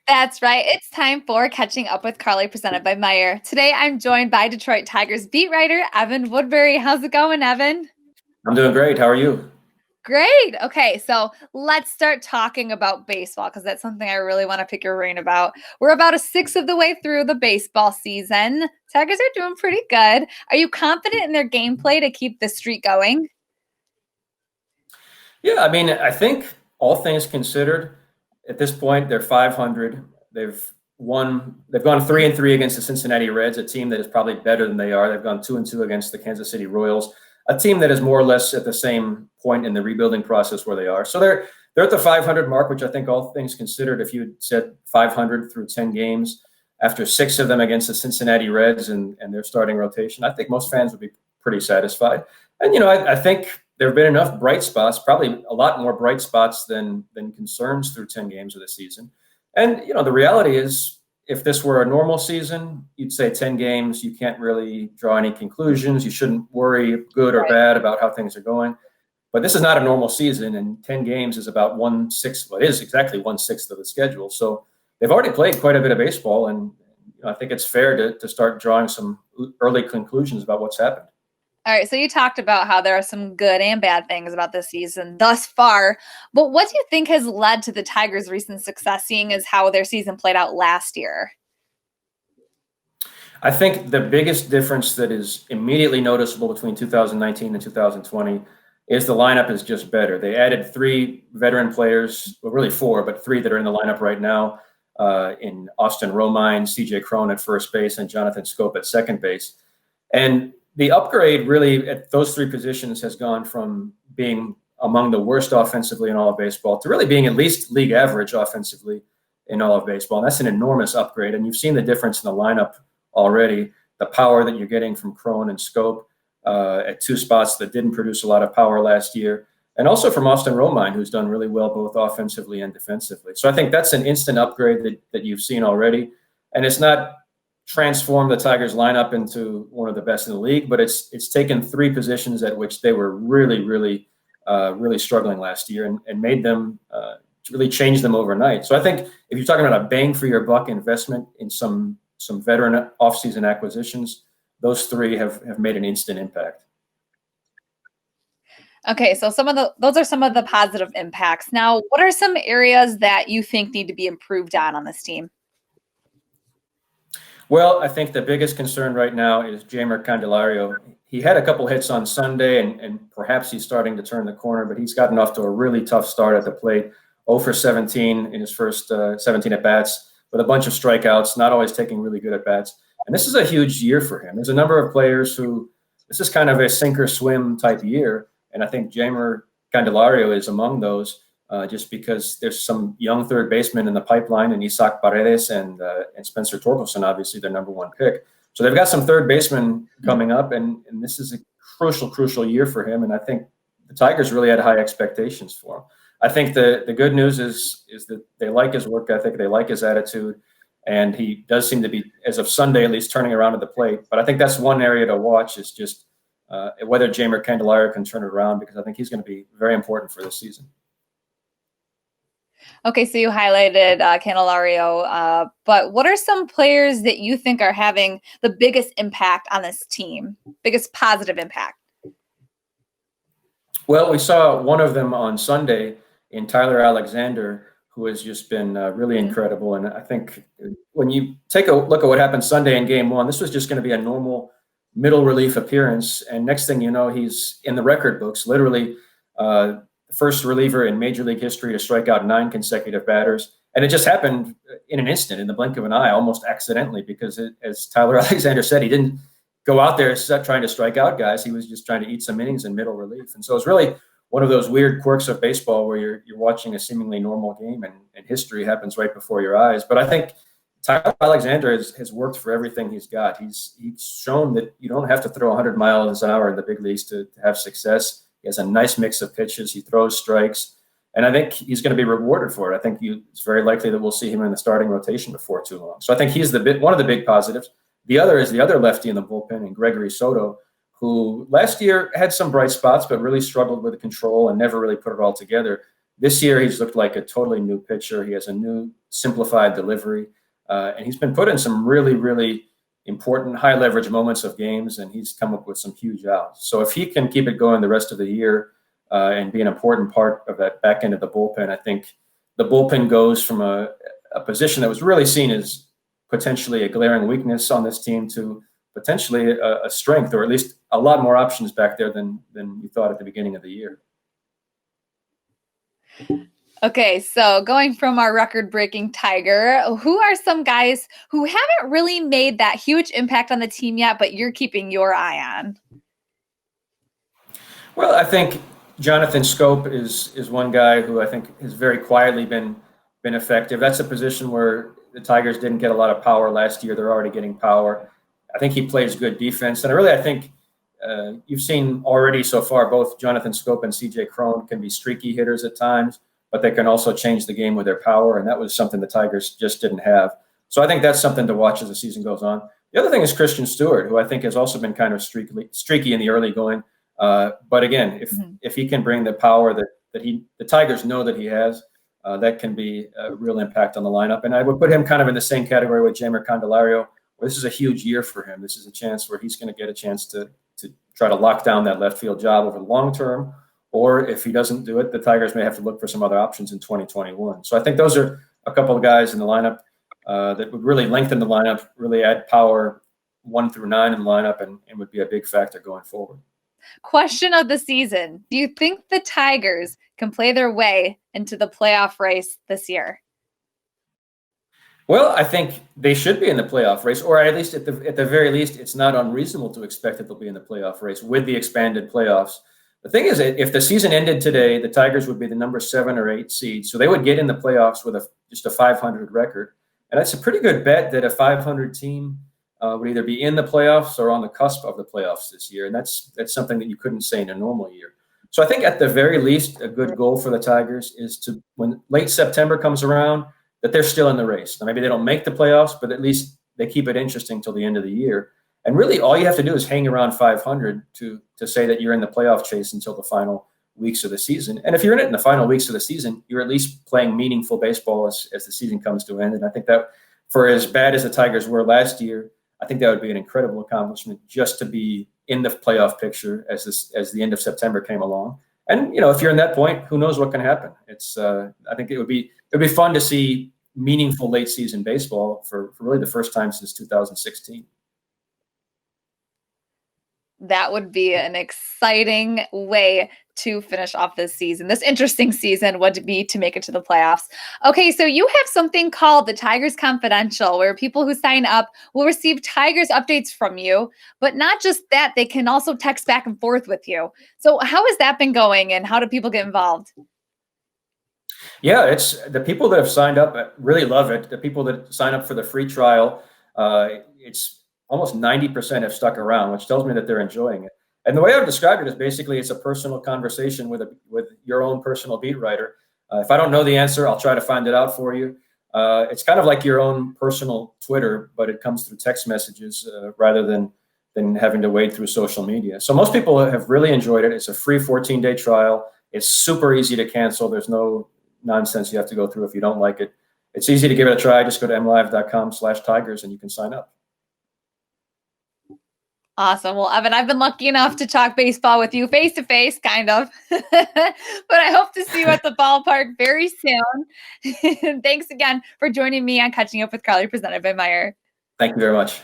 That's right. It's time for Catching Up with Carley, presented by Meijer. Today, I'm joined by Detroit Tigers beat writer Evan Woodberry. How's it going, Evan? I'm doing great. How are you? Great. Okay, so let's start talking about baseball because that's something I really want to pick your brain about. We're about a sixth of the way through the baseball season. Tigers are doing pretty good. Are you confident in their gameplay to keep the streak going? Yeah, I mean, I think all things considered, at this point they're 500. They've gone 3-3 against the Cincinnati Reds, a team that is probably better than they are. They've gone 2-2 against the Kansas City Royals, a team that is more or less at the same point in the rebuilding process where they are. So they're at the 500 mark, which I think all things considered, if you had said 500 through 10 games after 6 of them against the Cincinnati Reds and their starting rotation, I think most fans would be pretty satisfied. And I think there have been enough bright spots, probably a lot more bright spots than concerns through 10 games of the season. And the reality is, if this were a normal season, you'd say 10 games, you can't really draw any conclusions. You shouldn't worry good or bad about how things are going. But this is not a normal season, and 10 games is about 1/6. Well, it is exactly 1/6 of the schedule. So they've already played quite a bit of baseball, and I think it's fair to start drawing some early conclusions about what's happened. All right, so you talked about how there are some good and bad things about this season thus far, but what do you think has led to the Tigers' recent success, seeing as how their season played out last year? I think the biggest difference that is immediately noticeable between 2019 and 2020 is the lineup is just better. They added 3 veteran players, well, really 4, but 3 that are in the lineup right now, in Austin Romine, C.J. Cron at first base, and Jonathan Schoop at second base. And the upgrade really at those 3 positions has gone from being among the worst offensively in all of baseball to really being at least league average offensively in all of baseball. And that's an enormous upgrade. And you've seen the difference in the lineup already, the power that you're getting from Cron and Schoop at 2 spots that didn't produce a lot of power last year. And also from Austin Romine, who's done really well both offensively and defensively. So I think that's an instant upgrade that you've seen already. And it's not transformed the Tigers lineup into one of the best in the league, but it's taken 3 positions at which they were really struggling last year and made them really change them overnight. So I think if you're talking about a bang for your buck investment in some veteran offseason acquisitions, those 3 have made an instant impact. Okay, so those are some of the positive impacts. Now, what are some areas that you think need to be improved on this team? Well, I think the biggest concern right now is Jeimer Candelario. He had a couple hits on Sunday, and perhaps he's starting to turn the corner, but he's gotten off to a really tough start at the plate. 0 for 17 in his first 17 at-bats with a bunch of strikeouts, not always taking really good at-bats. And this is a huge year for him. There's a number of players who this is kind of a sink-or-swim type year, and I think Jeimer Candelario is among those. Just because there's some young third basemen in the pipeline, and Isaac Paredes and Spencer Torkelson, obviously their number 1 pick. So they've got some third basemen coming up, and this is a crucial year for him. And I think the Tigers really had high expectations for him. I think the good news is that they like his work ethic, they like his attitude, and he does seem to be, as of Sunday at least, turning around at the plate. But I think that's one area to watch is just whether Jeimer Candelario can turn it around, because I think he's going to be very important for this season. Okay, so you highlighted Candelario, but what are some players that you think are having the biggest impact on this team, biggest positive impact? Well, we saw one of them on Sunday in Tyler Alexander, who has just been really incredible. And I think when you take a look at what happened Sunday in Game 1, this was just going to be a normal middle relief appearance. And next thing you know, he's in the record books, literally first reliever in Major League history to strike out 9 consecutive batters. And it just happened in an instant, in the blink of an eye, almost accidentally, because as Tyler Alexander said, he didn't go out there trying to strike out guys. He was just trying to eat some innings in middle relief. And so it's really one of those weird quirks of baseball where you're watching a seemingly normal game and history happens right before your eyes. But I think Tyler Alexander has worked for everything he's got. He's shown that you don't have to throw 100 miles an hour in the big leagues to have success. He has a nice mix of pitches. He throws strikes. And I think he's going to be rewarded for it. I think it's very likely that we'll see him in the starting rotation before too long. So I think he's one of the big positives. The other is the other lefty in the bullpen, and Gregory Soto, who last year had some bright spots, but really struggled with the control and never really put it all together. This year, he's looked like a totally new pitcher. He has a new simplified delivery, and he's been put in some really, really important high leverage moments of games, and he's come up with some huge outs. So if he can keep it going the rest of the year and be an important part of that back end of the bullpen, I think the bullpen goes from a position that was really seen as potentially a glaring weakness on this team to potentially a strength, or at least a lot more options back there than you thought at the beginning of the year. Okay, so going from our record-breaking Tiger, who are some guys who haven't really made that huge impact on the team yet, but you're keeping your eye on? Well, I think Jonathan Scope is one guy who I think has very quietly been effective. That's a position where the Tigers didn't get a lot of power last year. They're already getting power. I think he plays good defense, and I think you've seen already so far both Jonathan Scope and CJ Cron can be streaky hitters at times, but they can also change the game with their power, and that was something the Tigers just didn't have. So I think that's something to watch as the season goes on. The other thing is Christian Stewart, who I think has also been kind of streaky in the early going. But again, if he can bring the power that the Tigers know that he has, that can be a real impact on the lineup. And I would put him kind of in the same category with Jeimer Candelario. This is a huge year for him. This is a chance where he's going to get a chance to try to lock down that left field job over the long term. Or if he doesn't do it, the Tigers may have to look for some other options in 2021. So I think those are a couple of guys in the lineup that would really lengthen the lineup, really add power 1 through 9 in the lineup, and would be a big factor going forward. Question of the season. Do you think the Tigers can play their way into the playoff race this year? Well, I think they should be in the playoff race, or at least at the very least, it's not unreasonable to expect that they'll be in the playoff race with the expanded playoffs. The thing is, if the season ended today, the Tigers would be the number 7 or 8 seed, so they would get in the playoffs with just a 500 record, and that's a pretty good bet that a 500 team would either be in the playoffs or on the cusp of the playoffs this year, and that's something that you couldn't say in a normal year. So I think at the very least, a good goal for the Tigers is to, when late September comes around, that they're still in the race. Now, maybe they don't make the playoffs, but at least they keep it interesting till the end of the year. And really, all you have to do is hang around 500 to say that you're in the playoff chase until the final weeks of the season. And if you're in it in the final weeks of the season, you're at least playing meaningful baseball as the season comes to an end. And I think that for as bad as the Tigers were last year, I think that would be an incredible accomplishment just to be in the playoff picture as the end of September came along. And if you're in that point, who knows what can happen? I think it would be fun to see meaningful late season baseball for really the first time since 2016. That would be an exciting way to finish off this season. This interesting season would be to make it to the playoffs. Okay, so you have something called the Tigers Confidential, where people who sign up will receive Tigers updates from you, but not just that, they can also text back and forth with you. So how has that been going, and how do people get involved? Yeah, it's the people that have signed up really love it. The people that sign up for the free trial, it's almost 90% have stuck around, which tells me that they're enjoying it. And the way I would describe it is basically it's a personal conversation with your own personal beat writer. If I don't know the answer, I'll try to find it out for you. It's kind of like your own personal Twitter, but it comes through text messages rather than having to wade through social media. So most people have really enjoyed it. It's a free 14-day trial. It's super easy to cancel. There's no nonsense you have to go through if you don't like it. It's easy to give it a try. Just go to mlive.com/Tigers and you can sign up. Awesome. Well, Evan, I've been lucky enough to talk baseball with you face to face, kind of, but I hope to see you at the ballpark very soon. Thanks again for joining me on Catching Up with Carley, presented by Meijer. Thank you very much.